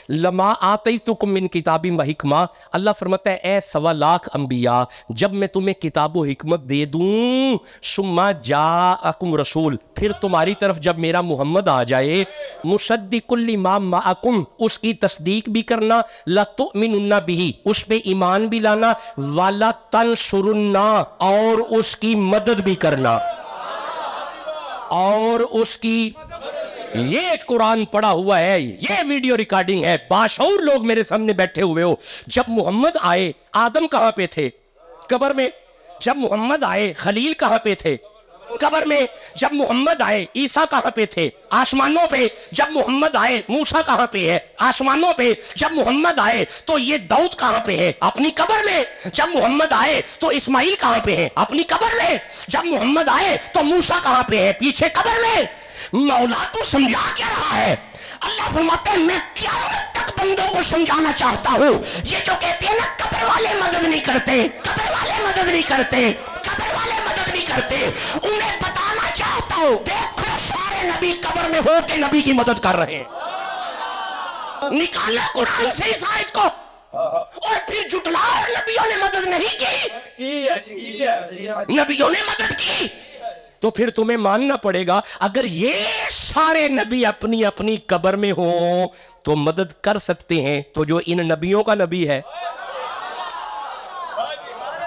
लमा आतैतुकुम मिन किताबिन व हिकमा, अल्लाह फरमाता है ए 1.25 लाख अंबिया, जब मैं तुम्हें किताब व हिकमत दे दूं, सुम्मा जाअकुम रसूल, फिर तुम्हारी तरफ जब मेरा मोहम्मद आ जाए, मुसद्दिकुल लिमा माअकुम, उसकी तस्दीक भी करना, लतुमिनुन्ना बिही, उस पे ईमान भी लाना, वाला तंसुरुन्ना, और उसकी मदद भी करना, और उसकी, ये कुरान पढ़ा हुआ है, ये वीडियो रिकॉर्डिंग है, बाशऊर लोग मेरे सामने बैठे हुए हो। जब मोहम्मद आए, आदम कहां पे थे? कब्र में। जब मोहम्मद आए, खलील कहां पे थे? कब्र में। जब मोहम्मद आए, ईसा कहां पे थे? आसमानों पे। जब मोहम्मद आए, मूसा कहां पे है? आसमानों पे। जब मोहम्मद आए तो ये दाऊद कहां पे है? अपनी कब्र में। जब मोहम्मद आए तो इस्माइल कहां पे है? अपनी कब्र में। जब मोहम्मद आए तो मूसा कहां पे है? पीछे कब्र में। मौला तो समझा क्या रहा है? अल्लाह फरमाते हैं मैं क़यामत तक बंदों को समझाना चाहता हूँ। ये जो कहते हैं ना कब्र वाले मदद नहीं करते, कब्र वाले मदद नहीं करते, कब्र वाले मदद नहीं करते, उन्हें बताना चाहता हूँ देखो सारे नबी कब्र में हो के नबी की मदद कर रहे हैं। निकाला कुरान से इस आयत को और फिर जुटलाओ नबियों ने मदद नहीं की, नबियों ने मदद की। तो फिर तुम्हें मानना पड़ेगा अगर ये सारे नबी अपनी अपनी कब्र में हो तो मदद कर सकते हैं, तो जो इन नबियों का नबी है